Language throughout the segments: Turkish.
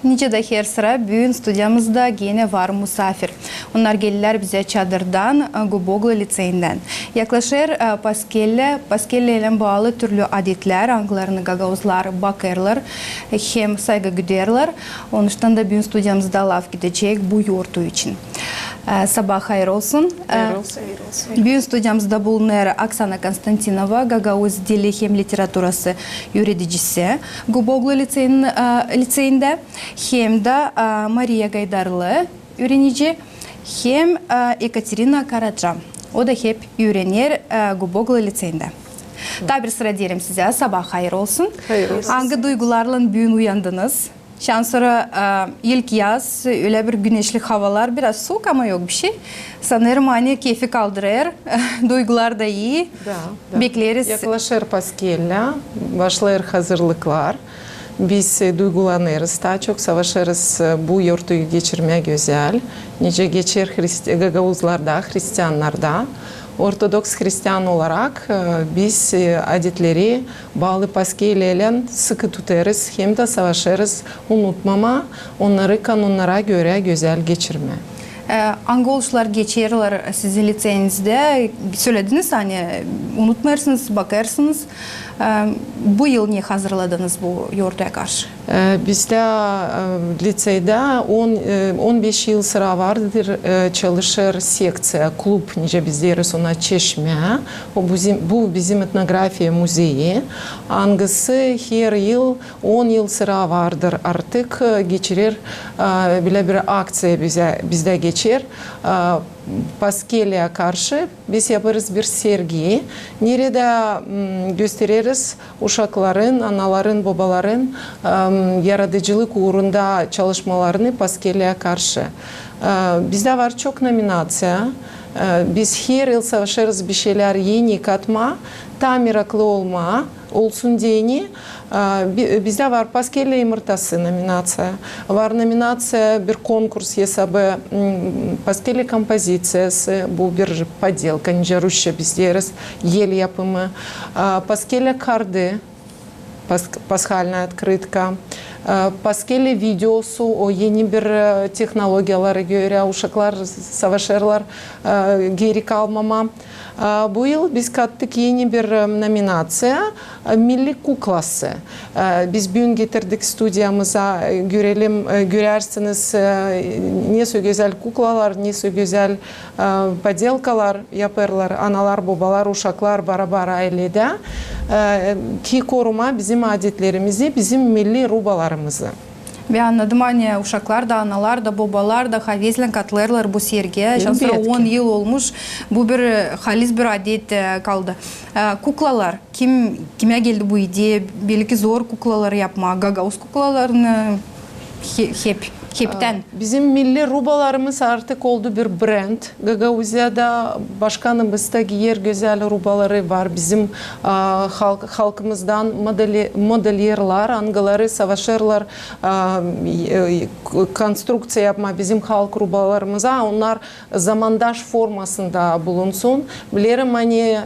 Nice de her sıra bugün stüdyamızda gene var misafir. Onlar geldiler bize çadırdan, Guboglu Liseyinden. Yaklaşır Paskelle ile bağlı türlü adetler, anglarını gagavuzlar, bakarlar, hem saygı güderler. Onun için de bugün stüdyamızda laf gidecek bu yurtu için. Sabah hayır olsun. Bugün stüdyamızda bulunan Aksana Konstantinova, Gagavuz Dili hem Literatürası öğreticisi Guboglu Liseyinde, hem de Maria Gaydarlı öğrenici, hem Ekaterina Karadram. O da hep öğrenir Guboglu Liseyinde. Daha bir sıra diyelim size, sabah hayır olsun. Hayır olsun. Hangi duygularla bugün uyandınız? Şan sonra ilk yaz, öyle bir güneşli havalar, biraz soğuk ama yok bir şey. Sanırım hani keyfi kaldırır, duygular da iyi. Da. Bekleriz. Yaklaşır Paskelle, başlar hazırlıklar. Biz duygulanırız, daha çok savaşırız, bu yurtu geçirmeye güzel. Nice geçer Gagavuzlarda, Hristiyanlarda. Ortodoks Hristiyan olarak biz adetleri bağlı Paskelle ile sıkı tutarız, hem de savaşırız, unutmama, onları kanunlara göre güzel geçirme. Hangi oluşlar geçirirler sizin liseyinizde? Söylediniz hani unutmarsınız, bakarsınız. Bu yıl niye hazırladınız bu yurda karşı? Bizde liseyde 15 yıl sıra vardır, çalışır seksiya, klub, nice biz deriz ona Çeşme. Bu bizim etnografiya müzeyi. Hangisi her yıl 10 yıl sıra vardır artık geçirir, bile bir aksiya bizde geçer. Paskelle'ye karşı biz yaparız bir sergi. Nerede gösteririz uşakların, anaların, babaların yaratıcılık uğrunda çalışmalarını Paskelle'ye karşı. Bizde var çok nominasya. Biz her yıl savaşırız bir şeyler yeni katma, tamiraklı olma olsun diyeni. Bizde var Paskelle yumurtası nominasya. Var nominasya bir konkurs hesabı Paskelle kompozitsiyası. Bu bir podelka, nice Rusya biz deriz, el yapımı. Paskelle kardı, paskalna открытка. Paskelle videosu, o yeni bir teknolojiyalara göre uşaklar savaşırlar, geri kalmama. Bu yıl biz kattık yeni bir nominasya, Milli Kuklası. Biz bugün getirdik stüdyamıza, görersiniz nasıl güzel kuklalar, nasıl güzel podelkalar yaparlar, analar, babalar, uşaklar beraber ailede. Ki koruma bizim adetlerimizi, bizim milli rubalarımızı. Ben anladım hani uşaklar da, analar da, babalar da havezle katılırlar bu sergiye. Şan sonra 10 yıl olmuş. Bu bir halis bir adet kaldı. Kuklalar, kime geldi bu ideya? Belki zor kuklaları yapma, Gagavuz kuklalarını hepten. Bizim milli rubalarımız artık oldu bir brand. Gagavuzya'da başkanımızda giyer güzel rubaları var. Bizim halkımızdan modelyerler, angaları savaşırlar, konstruksiya yapma bizim halk rubalarımıza. Onlar zamandaş formasında bulunsun. Bilirim hani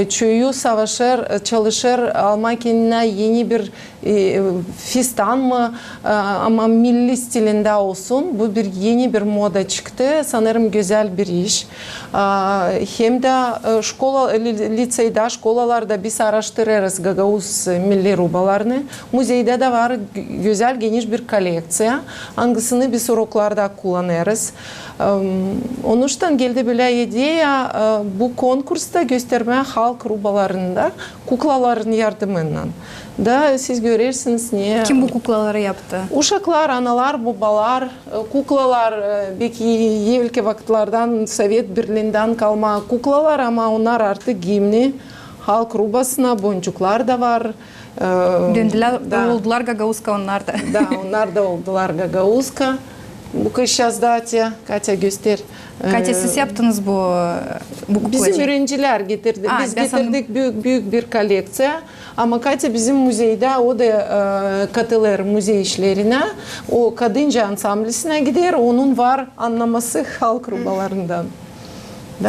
çoğu savaşır, çalışır, almak yerine yeni bir fistan mı ama milli stilinde olsun. Bu bir yeni bir moda çıktı. Sanırım güzel bir iş. Hem de liseyde, şkolalarda biz araştırırız Gagavuz milli rubalarını. Müzeyde de var güzel geniş bir koleksiya. Hangisini biz uroklarda kullanırız. Onun için geldi böyle ideya bu konkursta gösterme halk rubalarında kuklaların yardımıyla. Da siz görürsünüz niye? Kim bu kuklaları yaptı? Uşaklar, analar, babalar, kuklalar, belki evvelki vakitlerden Sovyet Birliği'nden kalma kuklalar ama onlar artık giyimli halk rubasına, boncuklar da var. Döndüler, oldular Gagavuzka onlar da. Da, onlar da oldular Gagavuzka. Bu kış yazdatya, Katya göster. Katya siz yaptınız bu kuklacı. Bizim öğrenciler getirdi. Biz getirdik büyük bir koleksiya. Ama Katya bizim müzeyde, o da katılır müze işlerine. O kadınca ansamblisine gider, onun var anlaması halk rubalarından.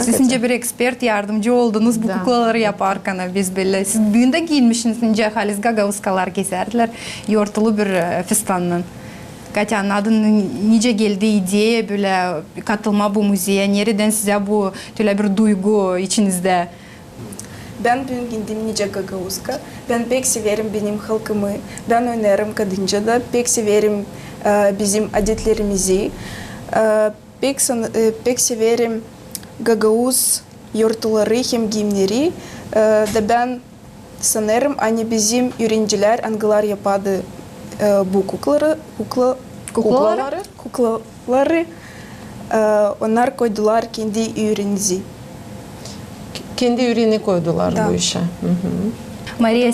Sizince bir ekspert yardımcı oldunuz bu kuklaları yaparken biz böyle. Siz bugün de giyinmişsiniz, ince halis Gagavuzkalar gezerdiler, yortulu bir fistanla. Katyan'ın adının nice geldi ideya böyle katılma bu müziğe? Nereden size bu böyle bir duygu içinizde? Ben büyüdüm nice Gagauz'ga. Ben pek severim benim halkımı. Ben oynarım Kadınca'da. Pek severim bizim adetlerimizi. Pek severim Gagauz yurtları hem giyimleri. Da ben sanırım hani bizim öğrenciler Anglar yapadı bu kuklaları. Onlar koydular kendi ürünümüzü. Kendi ürünü koydular Da. bu işe. Hı hı. Maria,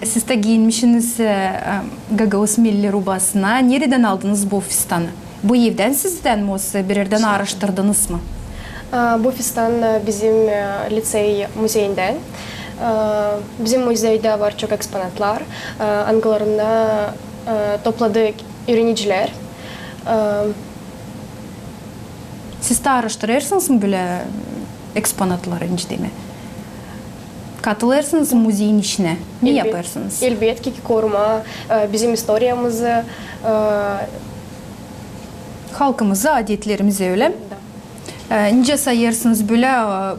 siz de giyinmişsiniz Gagauz milli rubasına. Nereden aldınız bu fistanı? Bu evden sizden mi olsa bir yerden araştırdınız mı? Bu fistan bizim lisey müzeyinden. Bizim müzeyde var çok eksponatlar. Anılarında topladık öğrenciler. Siz de araştırırsınız mı böyle eksponatları işte mi? Katılırsınız mı müziğin içine? Ne yaparsınız? Elbette ki koruma bizim historiyamızı. Halkımızı, adetlerimizi öyle mi? Da. Nice sayırsınız böyle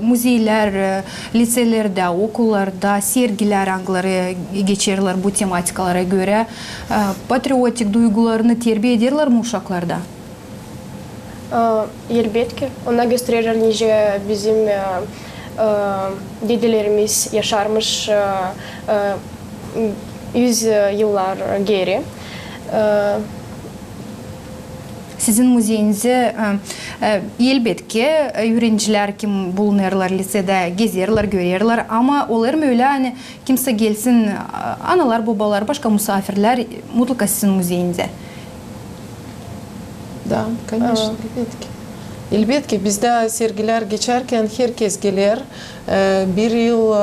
müzeler, liselerde, okullarda sergiler angları geçirirler bu tematikalara göre. Patriotik duygularını terbiye ederler mi uşaklarda? Elbette ki. Ona gösterir nice bizim dedelerimiz yaşarmış 100 yıllar geri. Sizin müzeyinizde elbette ki öğrenciler kim bulunurlar lisede gezerler, görürler ama olur mu öyle hani kimse gelsin analar, babalar, başka misafirler mutlaka sizin müzeyinizde? Da, конечно, elbette ki. Elbette ki bizde sergiler geçerken herkes gelir. Bir yıl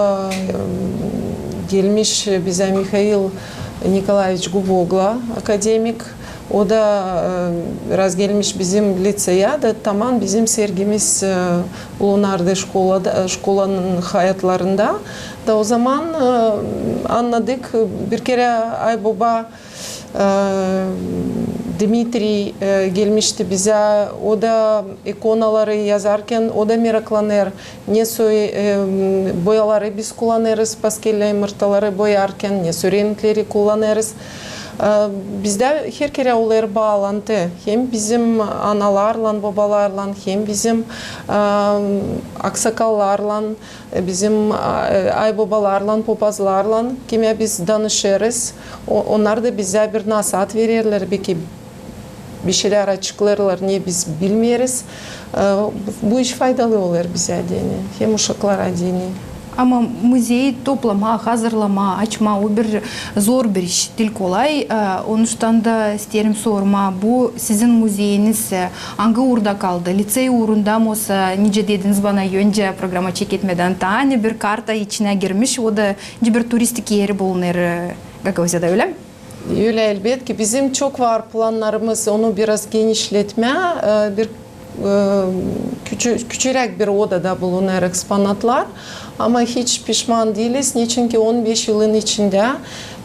gelmiş bize Mikhail Nikolaevich Gubogla, akademik. O da biraz gelmiş bizim liseye de tamam bizim sergimiz bulunardı şkolanın hayatlarında. Da o zaman anladık bir kere Aybaba Dimitri gelmişti bize, o da ikonaları yazarken o da meraklanır. Ne boyaları biz kullanırız, paskelle yumurtaları boyarken, ne renkleri kullanırız. Bizde her kere olur bağlantı. Hem bizim analarla, babalarla, hem bizim aksakallarla, bizim aybabalarla, papazlarla kime biz danışırız. Onlar da bize bir nasihat verirler. Belki bir şeyler açıklarlar, niye biz bilmiyoruz. Bu iş faydalı olur bize dini, hem uşaklara dini. Ama müzeyi toplama, hazırlama, açma o bir zor bir iş, değil kolay. Onun için da isterim sorma, bu sizin müzeyiniz hangi uğurda kaldı? Lisey uğrunda mı olsa, nice dediniz bana önce programa çeketmeden tane bir karta içine girmiş, o da bir turistik yeri bulunur Gagauz'da öyle mi? Öyle elbette ki bizim çok var planlarımız onu biraz genişletme, bir küçük bir odada bulunur eksponatlar ama hiç pişman değiliz. Niçin ki 15 yılın içinde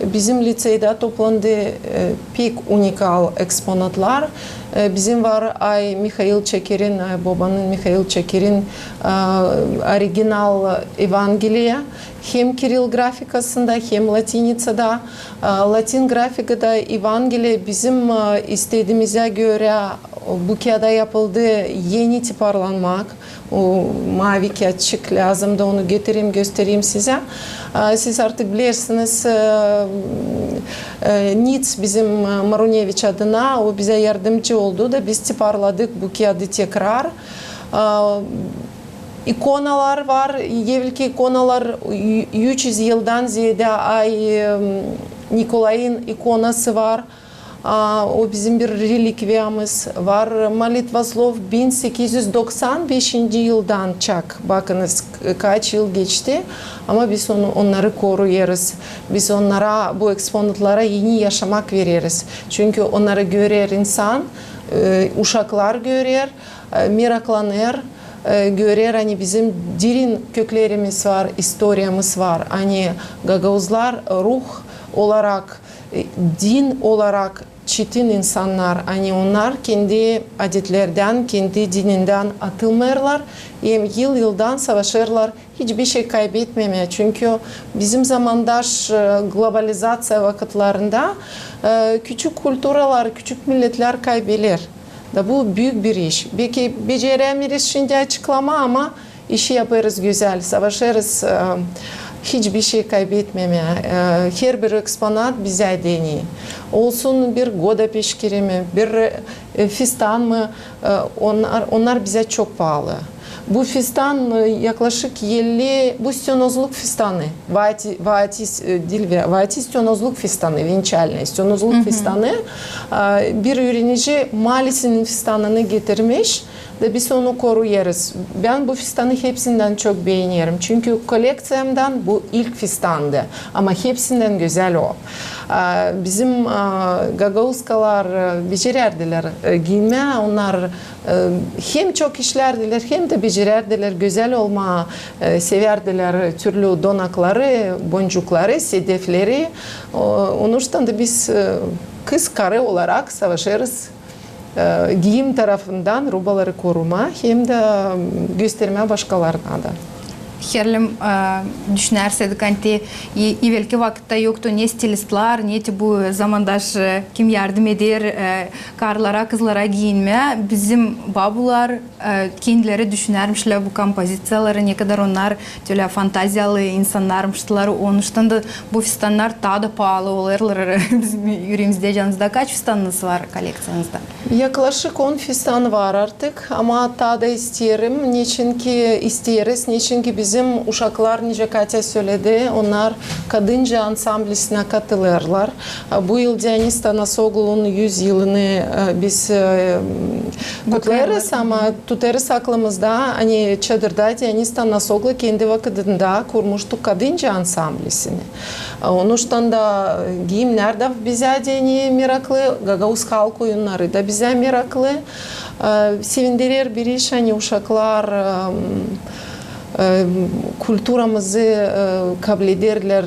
bizim liseyde toplandı pek unikal eksponatlar. Bizim var Mikhail Çeker'in, babanın Mikhail Çeker'in orijinal Evangeliya. Hem Kiril grafikasında hem Latinica'da. Latin grafikada Evangeliya bizim istediğimize göre bu kağıda yapıldı yeni tiparlanmak. O mavi kağıtçık lazım da onu getireyim göstereyim size. Siz artık bilirsiniz Nits bizim Maruneviç adına o bize yardımcı oldu da biz tiparladık bu kağıdı tekrar. İkonalar var, evvelki ikonalar 300 yıldan ziyade Nikolay'ın ikonası var. O bizim bir relikviyamız var. Molitvaslov 1895 yıldan çak. Bakınız kaç yıl geçti ama biz onları koruyoruz. Biz onlara, bu eksponatlara yeni yaşamak veririz. Çünkü onları görür insan, uşaklar görür, meraklanır. Görür hani bizim derin köklerimiz var, historiyamız var. Hani Gagauzlar ruh olarak, din olarak çetin insanlar. Hani onlar kendi adetlerden, kendi dininden atılmıyorlar. Yıldan savaşırlar. Hiçbir şey kaybetmemeye. Çünkü bizim zamandaş globalizasyon vakitlerinde küçük kültürler, küçük milletler kaybeder. Da bu büyük bir iş. Belki beceremeyiz şimdi açıklama ama işi yaparız güzel, savaşırız. Hiçbir şey kaybetmemeye. Her bir eksponat bize deney. Olsun bir Goda peşkiri mi, bir fistan mı, onlar bize çok pahalı. Bu fistan yaklaşık 50, bu stönozluk fistanı, vati stönozluk fistanı, vinçalne stönozluk fistanı. Bir üretici Mali'sinin fistanını getirmiş ve biz onu koruyoruz. Ben bu fistanı hepsinden çok beğeniyorum. Çünkü koleksiyamdan bu ilk fistandı. Ama hepsinden güzel o. Bizim Gagauzkalar becererdiler giyme. Onlar hem çok işlerdiler hem de becererdiler. Güzel olma severdiler. Türlü donakları, boncukları, sedefleri. Onun için de biz kız karı olarak savaşırız. Giyim tarafından rubaları koruma hem de gösterme başkalarına da. Херлем düşünersek anti evvelki vakitte yoktu ne stilistler ne de bu zamandaş kim yardım eder karlara kızlara giyinme bizim babular kendileri düşünermişler bu kompozisiyaları ne kadar onlar öyle fantaziyalı insanlarmışlar onun için de bu fistanlar daha da pahalı olurlar bizim yüreğimizde canınızda kaç fistanınız var koleksiyanızda? Yaklaşık 10 fistan var artık ama daha da isterim niçin ki bizim uşaklar nice Katya söyledi, onlar kadınca ansamblisine katılırlar. Bu yıl Deniz Tanasoglu'nun 100 yılını biz kutlarız ama tutarız aklımızda. Hani çadırda Deniz Tanasoglu kendi vakitinde kurmuştu kadınca ansamblisini. Onun için de giyimler de bize deni meraklı, Gagauz halk oyunları da bize meraklı. Sevindirir bir iş, hani uşaklar kültürümüzü kabul ederler.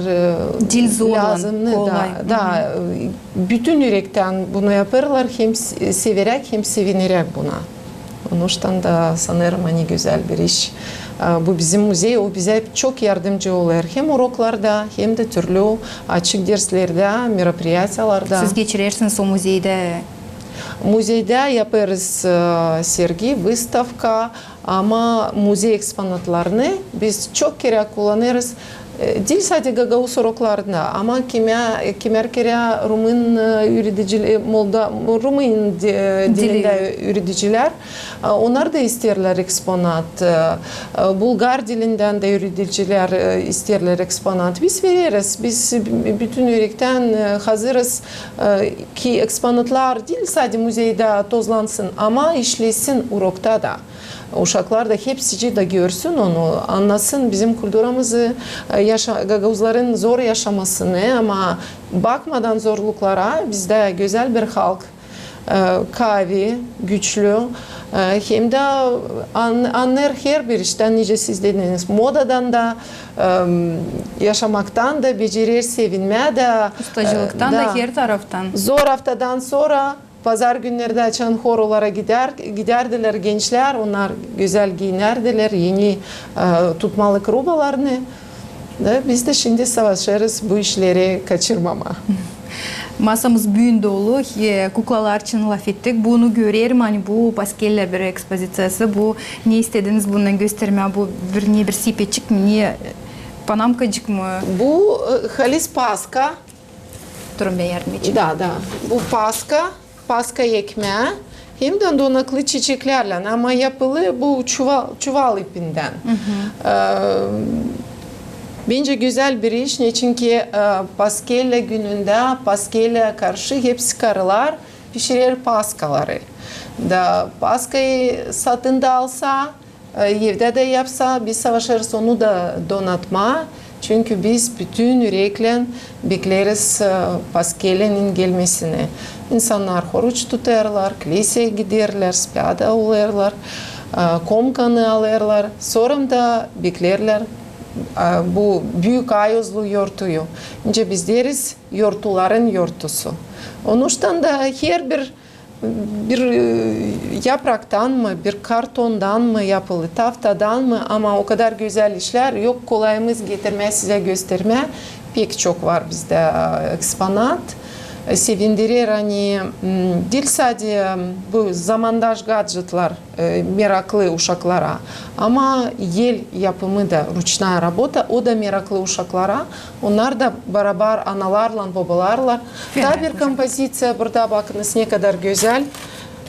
Dil zor lazımlı da bütün yürekten bunu yaparlar hem severek hem sevinerek buna. Onun için de sanırım hani güzel bir iş. Bu bizim müze, o bize çok yardımcı olur. Hem uroklarda hem de türlü açık derslerde, merapриятияларда. Siz geçirirsiniz o müzeyde. Müzeyde yaparız sergi, выставка ama müze eksponatlarını biz çok kere kullanırız. Değil sadece Gagauz uroklarında ama kimer kere Rumen üreticiler, Rumen dilinde üreticiler, onlar da isterler eksponat. Bulgar dilinden de üreticiler isterler eksponat. Biz veririz. Biz bütün yürekten hazırız ki eksponatlar değil sadece müzeyde tozlansın ama işlesin urokta da. Uşaklar da hepsi de görsün onu, anlasın bizim kültürümüzü, Gagauzların zor yaşamasını ama bakmadan zorluklara bizde güzel bir halk, kavi, güçlü, hem de anlar her bir işten nice siz dediniz, modadan da yaşamaktan da becerir, sevinme de. Ustacılıktan da her taraftan. Zor haftadan sonra pazar günlerde açan horolara giderdiler gençler, onlar güzel giyinirdiler, yeni tutmalık rubalarını. Biz de şimdi savaşırız bu işleri kaçırmama. Masamız büyün dolu, kuklalar için laf ettik. Bunu görerim, hani bu Paskelle bir ekspozisiyası, bu ne istediniz bundan gösterme, bu bir sipecik mi, ne panamkacık mı? Bu halis paska. Durun ben yardım edeceğim. Da. Bu paska ekmeği. Hem de donaklı çiçeklerle ama yapılı bu çuval ipinden. Bence güzel bir iş. Çünkü Paskelle gününde Paskelle karşı hepsi karılar pişirir paskaları. Da paskayı satın da alsa, evde de yapsa biz savaşırız onu da donatma. Çünkü biz bütün yürekle bekleriz Paskelle'nin gelmesini. İnsanlar oruç tutarlar, kiliseye giderler, spiyada olurlar, komkanı alırlar. Sonra da beklerler bu büyük ayozlu yortuyu. İnce biz deriz yortuların yortusu. Onuştan da her bir yapraktan mı, bir kartondan mı yapılı, taftadan mı, ama o kadar güzel işler yok, kolayımız getirme, size gösterme. Pek çok var bizde eksponat. Sevindirir hani değil sadece bu zamandaş gadgetlar meraklı uşaklara, ama el yapımı da, ручная работа, o da meraklı uşaklara. Onlar da beraber analarla, babalarla. Daha bir kompozisyon burada, bakınız ne kadar güzel.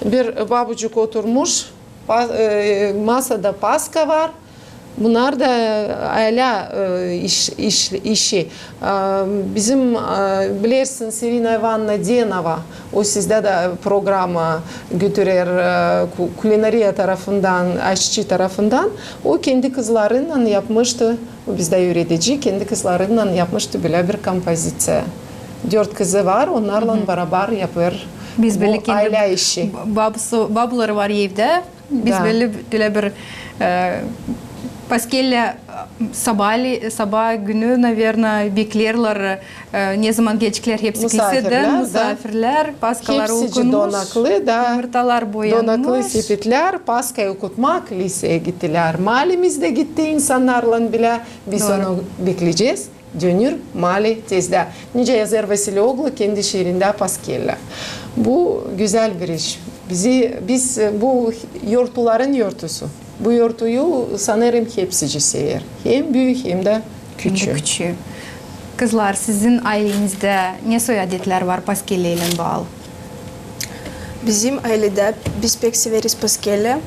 Bir babucuk oturmuş, masada paska var. Bunlar da aile işi. Bizim bilirsin Serina Ivanna Denova, o sizde de programa götürür kulinariya tarafından, aşçı tarafından. O kendi kızlarıyla yapmıştı, bizde öğretici, kendi kızlarıyla yapmıştı böyle bir kompozisyon. 4 kızı var, onlarla beraber yapır. Biz böyle bu aile işi. Babaları var evde. Biz böyle bir Paskelle sabah günü, naverna, beklerler, ne zaman geçikler hepsi kiliseden, misafirler, paskalar okunmuş, donaklı da, yumurtalar boyanmış. Donaklı sepetler, paskayı okutmak, liseye gittiler. Mahallemiz de gitti insanlarla bile, biz onu bekleyeceğiz. Dönür Mali tezde. Nice yazar Vasilyoglu kendi şiirinde Paskelle. Bu güzel bir iş. Biz bu yortuların yortusu. Bu yortuyu sanırım hepsici sever. Hem büyük hem de küçük. Kızlar, sizin ailenizde ne soy adetler var Paskelle ile bağlı? Bizim ailede biz pek severiz Paskelle.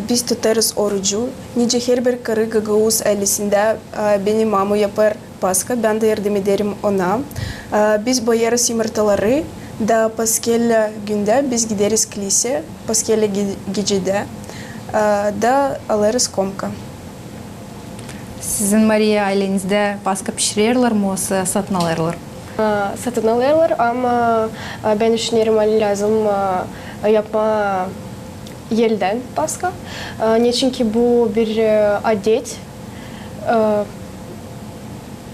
Biz tutarız orucu. Nice her bir karı Gagavuz ailesinde benim mamı yapar Paska. Ben de yardım ederim ona. Biz boyarız yumurtaları. Da Paskelle günde biz gideriz kilise. Paskelle gecede. Da alırız komka. Sizin Maria ailenizde Paska pişirirler mi, yoksa satın alırlar? Satın alırlar ama ben düşünüyorum lazım yapma yelden Paska. Ne çünkü bu bir adet.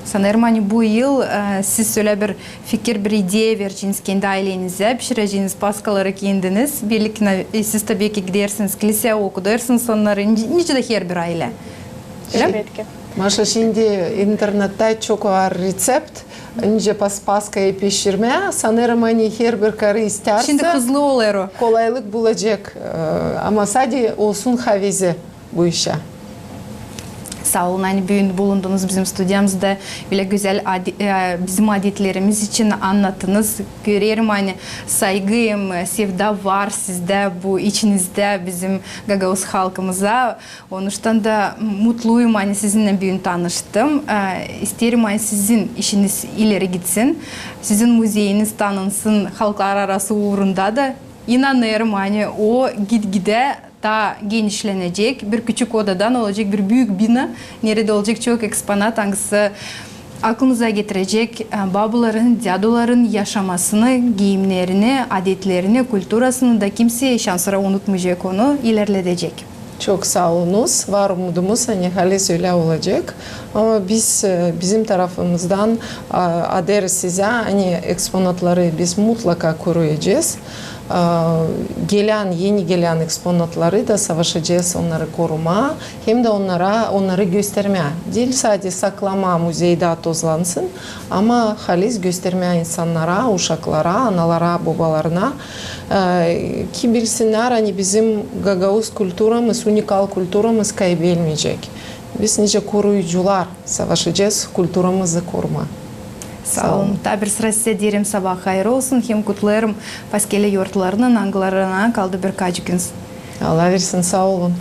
Sanırım hani bu yıl siz öyle bir fikir, bir ideya vereceğiniz kendi ailenize, pişireceğiniz paskaları kendiniz. Birlikte siz tabii ki gidersiniz kiliseye, okudursınız onları. Nice de her bir aile. Evet ki. Maşa, şimdi internette çok var resept. Nice paskayı pişirme. Sanırım hani her bir karı isterse şimdi hızlı oluyor. Kolaylık bulacak. Ama sadece olsun havize bu işe. Sağ olun, hani bugün bulundunuz bizim stüdyamızda, öyle güzel bizim adetlerimiz için anlattınız. Görüyorum hani saygım, sevda var sizde, bu içinizde bizim Gagavuz halkımıza. Onun için da mutluyum hani sizinle bugün tanıştım. İsterim hani sizin işiniz ileri gitsin, sizin müzeyiniz tanınsın halklar arası uğrunda da. İnanıyorum hani o gitgide daha genişlenecek, bir küçük odadan olacak bir büyük bina, nerede olacak çok eksponat, hangisi aklınıza getirecek babaların, dadıların yaşamasını, giyimlerini, adetlerini, kültürasını da kimse şanslara unutmayacak, onu ilerletecek. Çok sağ olunuz. Var umudumuz hani halis öyle olacak. Ama bizim tarafımızdan adere size hani eksponatları biz mutlaka koruyacağız. Yeni gelen eksponatları da savaşacağız, onları koruma, hem de onları gösterme. Değil sadece saklama, müzeyde tozlansın, ama halis gösterme insanlara, uşaklara, analara, babalarına. Ki bilsinler hani bizim Gagavuz kültürümüz, unikal kültürümüz kaybetmeyecek. Biz nice koruyucular savaşacağız, kültürümüzü koruma. Sağ olun. Tabi sıra size derim, sabah hayır olsun. Hem kutlarım Paskelle yortlarının anglarına kaldı birkaç gün. Allah versin, sağ olun.